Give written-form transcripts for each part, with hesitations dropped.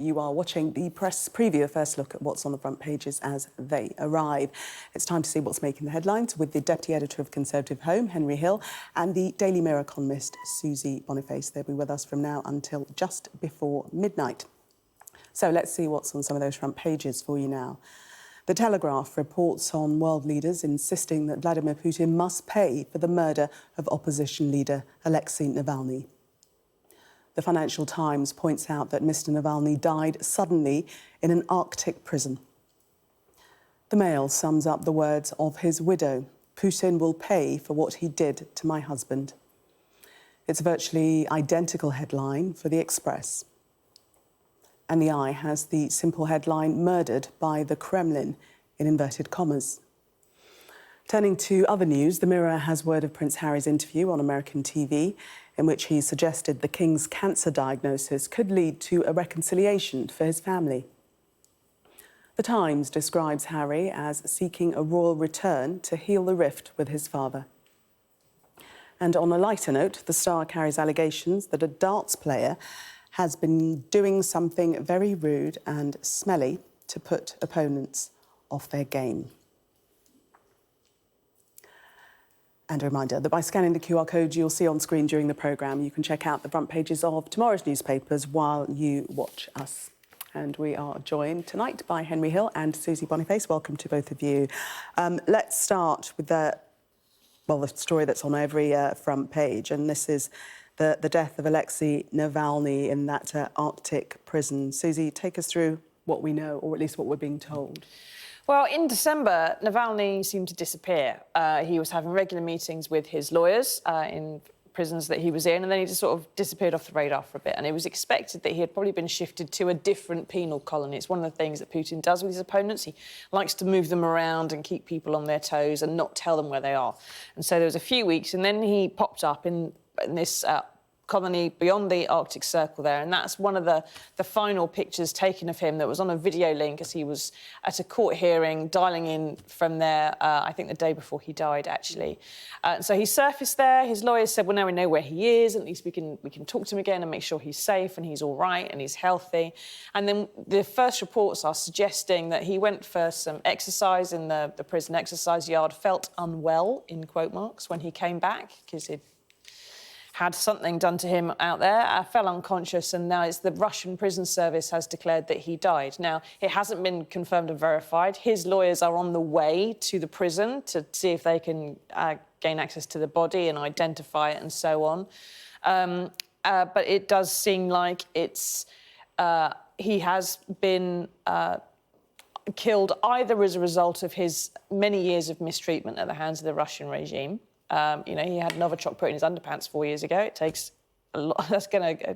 You are watching the press preview, a first look at what's on the front pages as they arrive. It's time to see what's making the headlines with the Deputy Editor of Conservative Home, Henry Hill, and the Daily Mirror columnist, Susie Boniface. They'll be with us from now until just before midnight. So let's see what's on some of those front pages for you now. The Telegraph reports on world leaders insisting that Vladimir Putin must pay for the murder of opposition leader Alexei Navalny. The Financial Times points out that Mr. Navalny died suddenly in an Arctic prison. The Mail sums up the words of his widow: "Putin will pay for what he did to my husband." It's a virtually identical headline for the Express. And the Eye has the simple headline, "Murdered by the Kremlin," in inverted commas. Turning to other news, the Mirror has word of Prince Harry's interview on American TV, in which he suggested the King's cancer diagnosis could lead to a reconciliation for his family. The Times describes Harry as seeking a royal return to heal the rift with his father. And on a lighter note, the Star carries allegations that a darts player has been doing something very rude and smelly to put opponents off their game. And a reminder that by scanning the QR code you'll see on screen during the programme, you can check out the front pages of tomorrow's newspapers while you watch us. And we are joined tonight by Henry Hill and Susie Boniface. Welcome to both of you. Let's start with the story that's on every front page, and this is the death of Alexei Navalny in that Arctic prison. Susie, take us through what we know, or at least what we're being told. Well, in December, Navalny seemed to disappear. He was having regular meetings with his lawyers in prisons that he was in, and then he just sort of disappeared off the radar for a bit. And it was expected that he had probably been shifted to a different penal colony. It's one of the things that Putin does with his opponents. He likes to move them around and keep people on their toes and not tell them where they are. And so there was a few weeks, and then he popped up in this colony beyond the Arctic Circle there, and that's one of the final pictures taken of him that was on a video link as he was at a court hearing, dialing in from there, I think the day before he died, actually. So he surfaced there. His lawyers said, well, now we know where he is, at least we can talk to him again and make sure he's safe and he's all right and he's healthy. And then the first reports are suggesting that he went for some exercise in the prison exercise yard, felt unwell, in quote marks, when he came back, because he'd had something done to him out there, fell unconscious, and now it's the Russian prison service has declared that he died. Now, it hasn't been confirmed and verified. His lawyers are on the way to the prison to see if they can gain access to the body and identify it and so on. But it does seem like he has been killed either as a result of his many years of mistreatment at the hands of the Russian regime. You know, he had Novichok put in his underpants 4 years ago. It takes a lot. That's going to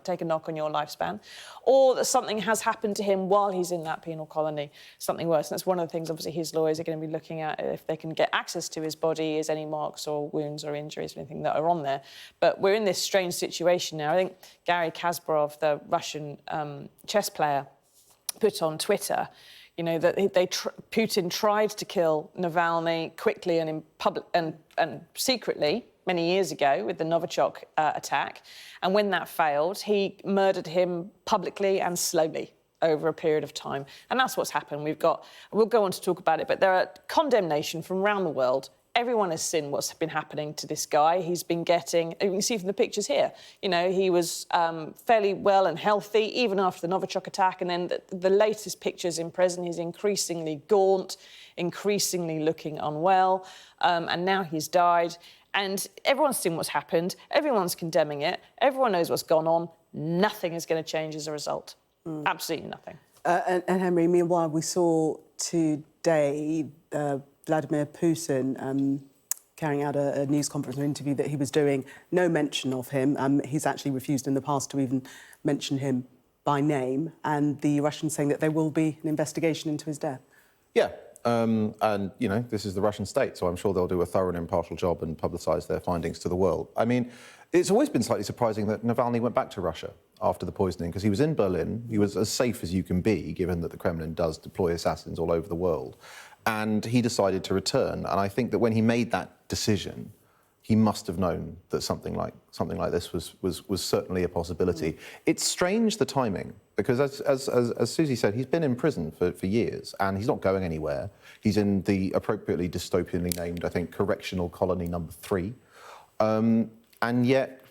take a knock on your lifespan. Or that something has happened to him while he's in that penal colony, something worse. And that's one of the things, obviously, his lawyers are going to be looking at, if they can get access to his body, is any marks or wounds or injuries or anything that are on there. But we're in this strange situation now. I think Garry Kasparov, the Russian chess player, put on Twitter, you know, that Putin tried to kill Navalny quickly and in public and secretly many years ago with the Novichok attack. And when that failed, he murdered him publicly and slowly over a period of time. And that's what's happened. We'll go on to talk about it, but there are condemnation from around the world. Everyone has seen what's been happening to this guy. He's been getting, you can see from the pictures here, you know, he was fairly well and healthy even after the Novichok attack. And then the latest pictures in prison, he's increasingly gaunt, increasingly looking unwell. And now he's died. And everyone's seen what's happened. Everyone's condemning it. Everyone knows what's gone on. Nothing is going to change as a result. Absolutely nothing. And Henry, meanwhile, we saw today Vladimir Putin carrying out a news conference or interview that he was doing, no mention of him. He's actually refused in the past to even mention him by name, and the Russians saying that there will be an investigation into his death. Yeah, and, you know, this is the Russian state, so I'm sure they'll do a thorough and impartial job and publicise their findings to the world. I mean, it's always been slightly surprising that Navalny went back to Russia after the poisoning, because he was in Berlin. He was as safe as you can be, given that the Kremlin does deploy assassins all over the world. And he decided to return. And I think that when he made that decision, he must have known that something like this was certainly a possibility. It's strange, the timing, because as Susie said, he's been in prison for years and he's not going anywhere. He's in the appropriately dystopianly named, I think, correctional colony number 3. And yet,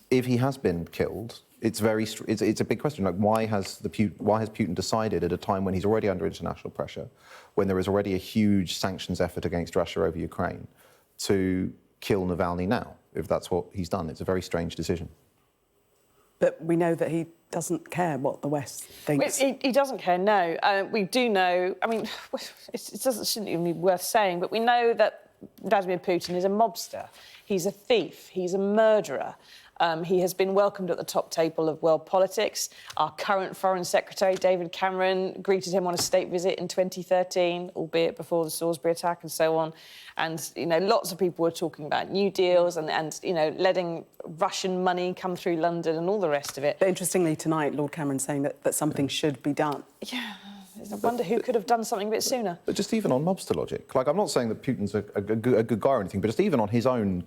if he has been killed, it's a big question. Like, why has Putin decided at a time when he's already under international pressure, when there is already a huge sanctions effort against Russia over Ukraine, to kill Navalny now, if that's what he's done? It's a very strange decision. But we know that he doesn't care what the West thinks. He doesn't care, no. We do know, I mean, shouldn't even be worth saying, but we know that Vladimir Putin is a mobster. He's a thief. He's a murderer. He has been welcomed at the top table of world politics. Our current Foreign Secretary, David Cameron, greeted him on a state visit in 2013, albeit before the Salisbury attack and so on. And, you know, lots of people were talking about new deals and you know, letting Russian money come through London and all the rest of it. But interestingly, tonight, Lord Cameron saying that something should be done. Yeah. I wonder who could have done something a bit sooner. But just even on mobster logic, like, I'm not saying that Putin's a good guy or anything, but just even on his own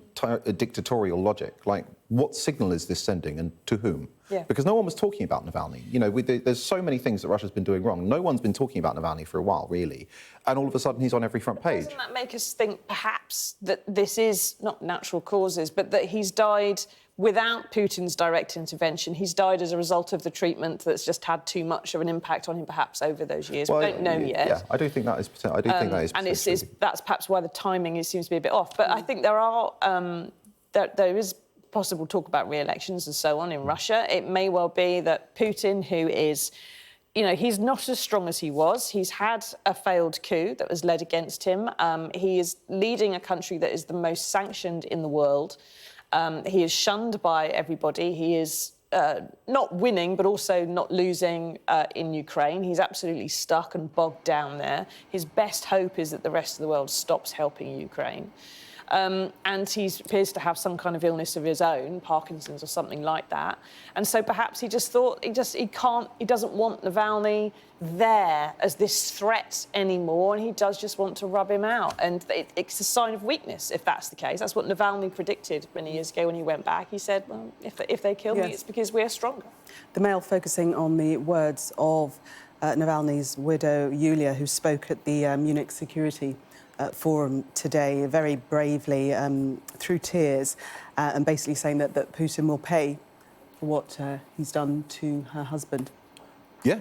dictatorial logic, like, what signal is this sending and to whom? Yeah. Because no one was talking about Navalny. You know, there's so many things that Russia's been doing wrong. No one's been talking about Navalny for a while, really. And all of a sudden, he's on every front page. Doesn't that make us think, perhaps, that this is not natural causes, but that he's died without Putin's direct intervention? He's died as a result of the treatment that's just had too much of an impact on him, perhaps, over those years. Well, we don't know yet. Yeah, I do think that is. I do think that is. And that's perhaps why the timing seems to be a bit off. But I think there are there is possible talk about re-elections and so on in Russia. It may well be that Putin, who is, you know, he's not as strong as he was. He's had a failed coup that was led against him. He is leading a country that is the most sanctioned in the world. He is shunned by everybody. He is not winning, but also not losing in Ukraine. He's absolutely stuck and bogged down there. His best hope is that the rest of the world stops helping Ukraine. And he appears to have some kind of illness of his own, Parkinson's or something like that. And so perhaps he just thought he doesn't want Navalny there as this threat anymore, and he does just want to rub him out. And it's a sign of weakness if that's the case. That's what Navalny predicted many years ago when he went back. He said, well, if they kill me, it's because we're stronger. The Mail focusing on the words of Navalny's widow, Yulia, who spoke at the Munich Security Forum today, very bravely, through tears, and basically saying that Putin will pay for what he's done to her husband. Yeah,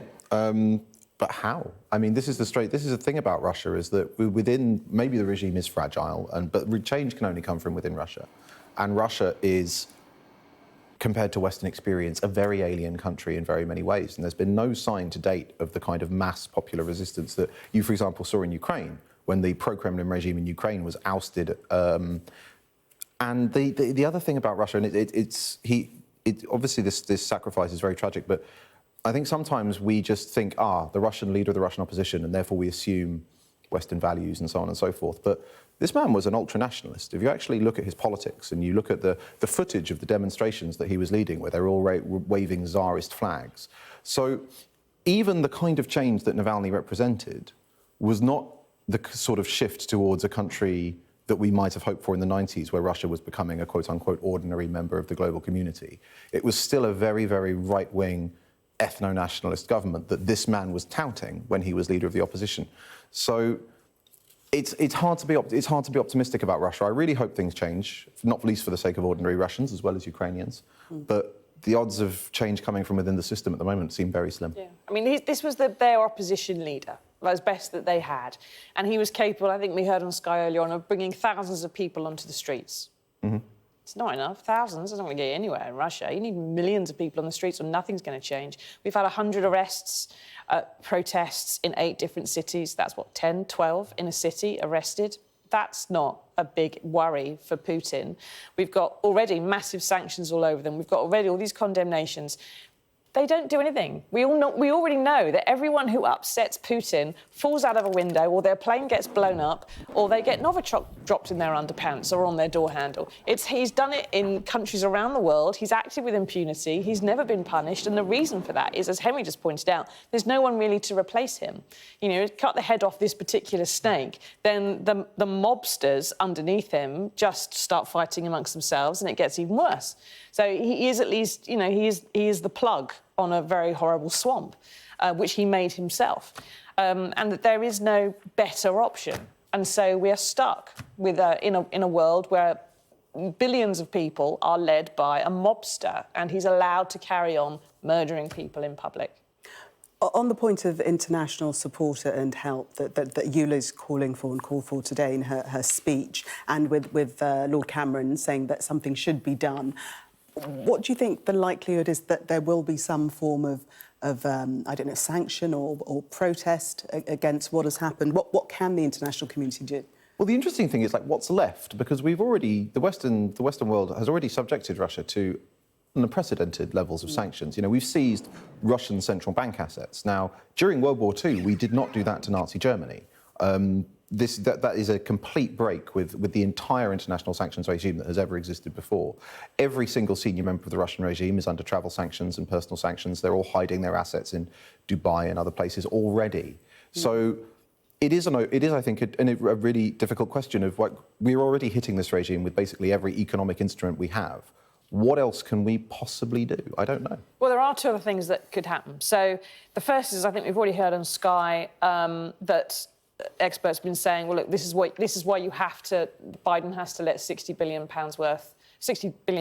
but how? I mean, this is the thing about Russia, is that within, maybe the regime is fragile, but change can only come from within Russia, and Russia is, compared to Western experience, a very alien country in very many ways, and there's been no sign to date of the kind of mass popular resistance that you, for example, saw in Ukraine, when the pro-Kremlin regime in Ukraine was ousted. And the other thing about Russia, and obviously this sacrifice is very tragic, but I think sometimes we just think, the Russian leader of the Russian opposition, and therefore we assume Western values and so on and so forth. But this man was an ultra-nationalist. If you actually look at his politics and you look at the footage of the demonstrations that he was leading, where they're all waving Tsarist flags. So even the kind of change that Navalny represented was not the sort of shift towards a country that we might have hoped for in the 90s, where Russia was becoming a quote-unquote ordinary member of the global community. It was still a very, very right-wing ethno-nationalist government that this man was touting when he was leader of the opposition. So it's hard to be optimistic about Russia. I really hope things change, not least for the sake of ordinary Russians as well as Ukrainians. But the odds of change coming from within the system at the moment seem very slim. Yeah. I mean, this was their opposition leader, as best that they had. And he was capable, I think we heard on Sky earlier on, of bringing thousands of people onto the streets. Mm-hmm. It's not enough. Thousands doesn't really get you anywhere in Russia. You need millions of people on the streets or nothing's going to change. We've had 100 arrests, protests in 8 different cities. That's, 10, 12 in a city arrested? That's not a big worry for Putin. We've got already massive sanctions all over them. We've got already all these condemnations. They don't do anything. We already know that everyone who upsets Putin falls out of a window, or their plane gets blown up, or they get Novichok dropped in their underpants or on their door handle. He's done it in countries around the world. He's acted with impunity. He's never been punished. And the reason for that is, as Henry just pointed out, there's no one really to replace him. You know, cut the head off this particular snake, then the mobsters underneath him just start fighting amongst themselves, and it gets even worse. So he is at least, you know, he is the plug on a very horrible swamp, which he made himself, and that there is no better option. And so we are stuck with in a world where billions of people are led by a mobster, and he's allowed to carry on murdering people in public. On the point of international support and help that Eula's calling for and called for today in her speech, and with Lord Cameron saying that something should be done, what do you think the likelihood is that there will be some form of I don't know, sanction or protest against what has happened? What can the international community do? Well, the interesting thing is, like, what's left? Because the Western world has already subjected Russia to unprecedented levels of sanctions. You know, we've seized Russian central bank assets. Now, during World War II, we did not do that to Nazi Germany. That is a complete break with the entire international sanctions regime that has ever existed before. Every single senior member of the Russian regime is under travel sanctions and personal sanctions. They're all hiding their assets in Dubai and other places already. So it is, I think, a really difficult question of, like, we're already hitting this regime with basically every economic instrument we have. What else can we possibly do? I don't know. Well, there are two other things that could happen. So the first is, I think we've already heard on Sky that experts have been saying, well, look, this is why Biden has to let $60 billion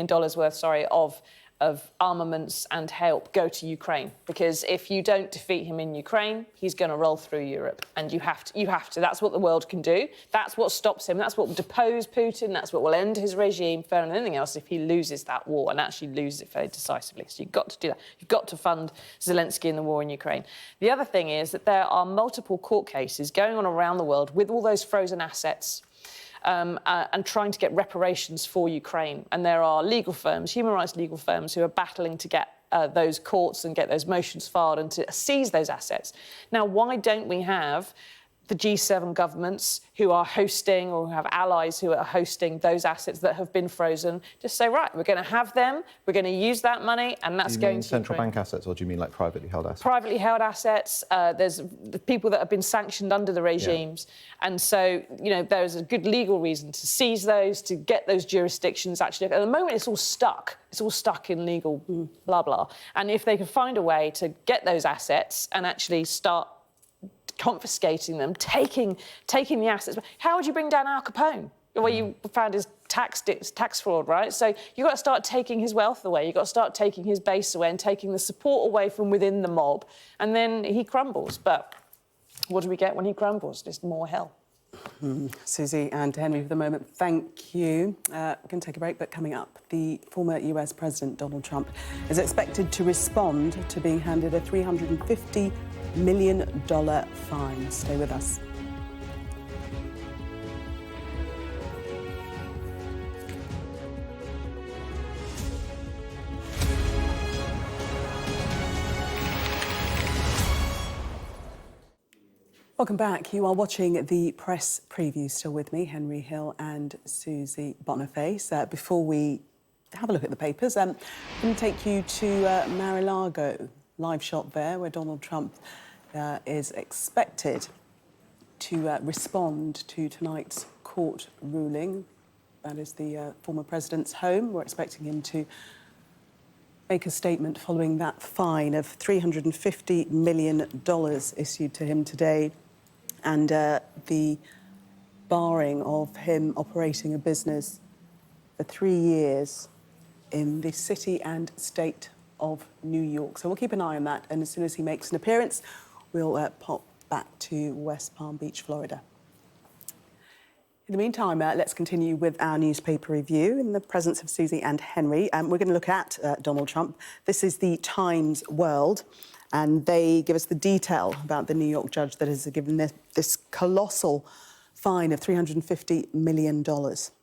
worth of armaments and help go to Ukraine, because if you don't defeat him in Ukraine, he's going to roll through Europe, and you have to. That's what the world can do. That's what stops him. That's what will depose Putin. That's what will end his regime fairer than anything else if he loses that war, and actually loses it very decisively. So you've got to do that. You've got to fund Zelensky in the war in Ukraine. The other thing is that there are multiple court cases going on around the world with all those frozen assets, and trying to get reparations for Ukraine. And there are legal firms, human rights legal firms, who are battling to get those courts and get those motions filed and to seize those assets. Now, why don't we have the G7 governments who are hosting, or who have allies who are hosting those assets that have been frozen, just say, right, we're going to have them, we're going to use that money, and that's going to... central bank assets, or do you mean like privately held assets? Privately held assets. There's the people that have been sanctioned under the regimes. Yeah. And so, you know, there's a good legal reason to seize those, to get those jurisdictions actually... At the moment, it's all stuck. It's all stuck in legal blah, blah. And if they can find a way to get those assets and actually start confiscating them, taking the assets. How would you bring down Al Capone? Well, you found his tax fraud, right? So you've got to start taking his wealth away. You've got to start taking his base away and taking the support away from within the mob. And then he crumbles. But what do we get when he crumbles? Just more hell. Susie and Henry, for the moment, thank you. We're going to take a break, but coming up, the former US President Donald Trump is expected to respond to being handed a $350 million fine. Stay with us. Welcome back. You are watching the press preview. Still with me, Henry Hill and Susie Boniface. Before we have a look at the papers, I'm going to take you to Mar-a-Lago, live shot there, where Donald Trump is expected to respond to tonight's court ruling. That is the former president's home. We're expecting him to make a statement following that fine of $350 million issued to him today, and the barring of him operating a business for 3 years in the city and state of New York. So we'll keep an eye on that, and as soon as he makes an appearance, we'll pop back to West Palm Beach, Florida. In the meantime, let's continue with our newspaper review in the presence of Susie and Henry. We're going to look at Donald Trump. This is the Times World, and they give us the detail about the New York judge that has given this colossal fine of $350 million.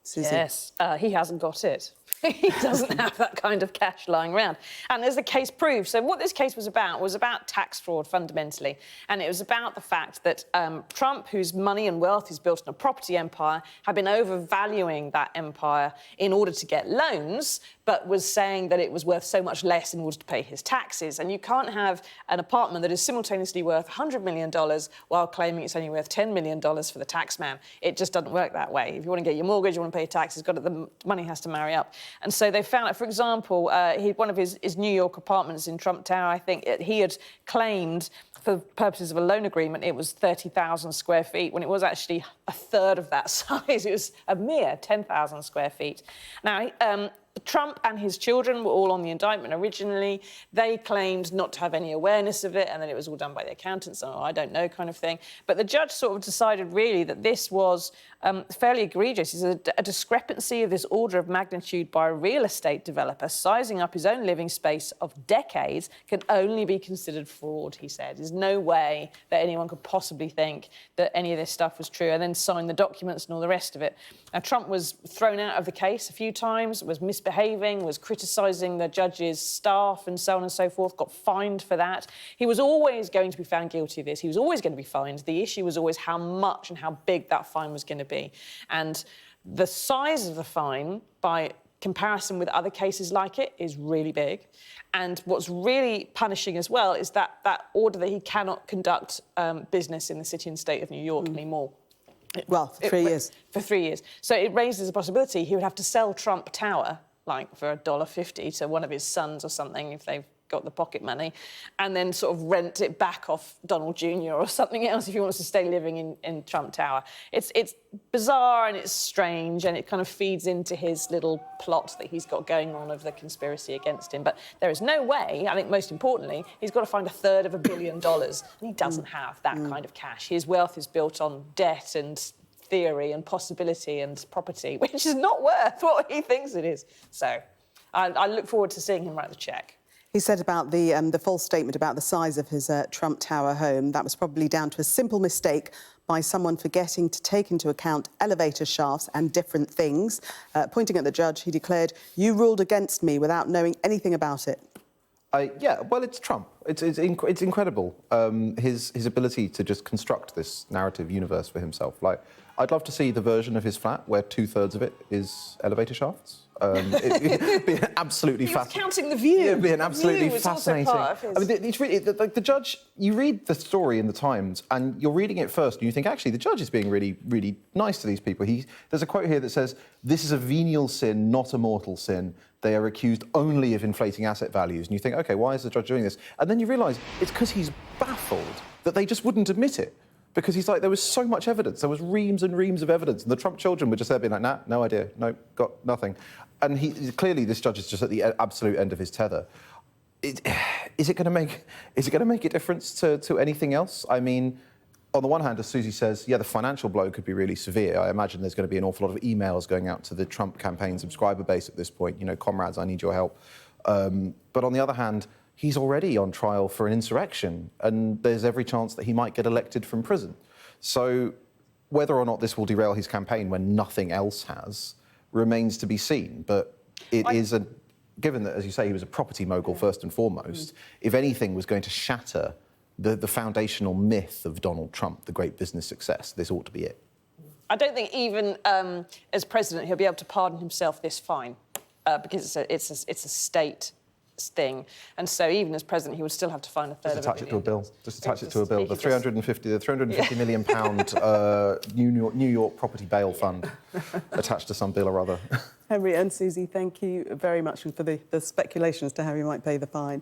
Susie? Yes, he hasn't got it. He doesn't have that kind of cash lying around. And as the case proves, so what this case was about tax fraud fundamentally. And it was about the fact that Trump, whose money and wealth is built on a property empire, had been overvaluing that empire in order to get loans, but was saying that it was worth so much less in order to pay his taxes. And you can't have an apartment that is simultaneously worth $100 million while claiming it's only worth $10 million for the tax man. It just doesn't work that way. If you want to get your mortgage, you want to pay your taxes, the money has to marry up. And so they found out, for example, one of his New York apartments in Trump Tower, I think he had claimed, for purposes of a loan agreement, it was 30,000 square feet, when it was actually a third of that size. It was a mere 10,000 square feet. Now, Trump and his children were all on the indictment originally. They claimed not to have any awareness of it, and then it was all done by the accountants, so I don't know kind of thing. But the judge sort of decided really that this was fairly egregious. It's a discrepancy of this order of magnitude by a real estate developer sizing up his own living space of decades can only be considered fraud, he said. There's no way that anyone could possibly think that any of this stuff was true, and then sign the documents and all the rest of it. Now, Trump was thrown out of the case a few times, was misbehaving, was criticising the judge's staff and so on and so forth, got fined for that. He was always going to be found guilty of this. He was always going to be fined. The issue was always how much and how big that fine was going to be. And the size of the fine, by comparison with other cases like it, is really big. And what's really punishing as well is that order that he cannot conduct business in the city and state of New York anymore. Well, for 3 years. For 3 years. So it raises a possibility he would have to sell Trump Tower, like for $1.50 to one of his sons or something, if they've got the pocket money, and then sort of rent it back off Donald Jr. or something else if he wants to stay living in Trump Tower. It's bizarre and it's strange, and it kind of feeds into his little plot that he's got going on of the conspiracy against him. But there is no way, I think most importantly, he's got to find $333 billion, and he doesn't have that kind of cash. His wealth is built on debt and theory and possibility and property, which is not worth what he thinks it is. So I look forward to seeing him write the cheque. He said about the false statement about the size of his Trump Tower home, that was probably down to a simple mistake by someone forgetting to take into account elevator shafts and different things. Pointing at the judge, he declared, "You ruled against me without knowing anything about it." Yeah, well, it's Trump. It's incredible, his ability to just construct this narrative universe for himself. Like, I'd love to see the version of his flat where 2/3 of it is elevator shafts. It'd be an absolutely fascinating. Counting the view. It'd be an absolutely fascinating. I mean, it's really like the judge. You read the story in the Times, and you're reading it first, and you think actually the judge is being really, really nice to these people. There's a quote here that says, "This is a venial sin, not a mortal sin. They are accused only of inflating asset values." And you think, OK, why is the judge doing this? And then you realise it's because he's baffled that they just wouldn't admit it. Because he's like, there was so much evidence. There was reams and reams of evidence. And the Trump children were just there being like, nah, no idea. No, got nothing. And clearly this judge is just at the absolute end of his tether. Is it going to make a difference to anything else? I mean, on the one hand, as Susie says, yeah, the financial blow could be really severe. I imagine there's going to be an awful lot of emails going out to the Trump campaign subscriber base at this point. You know, comrades, I need your help. But on the other hand, he's already on trial for an insurrection, and there's every chance that he might get elected from prison. So whether or not this will derail his campaign when nothing else has remains to be seen. But given that, as you say, he was a property mogul first and foremost, if anything was going to shatter the foundational myth of Donald Trump, the great business success, this ought to be it. I don't think even as president he'll be able to pardon himself this fine because it's a state thing, and so even as president he would still have to find $333 billion. Just attach it to a bill. Just attach it to a bill. The 350 million pound New York property bail fund attached to some bill or other. Henry and Susie, thank you very much for the speculation as to how he might pay the fine.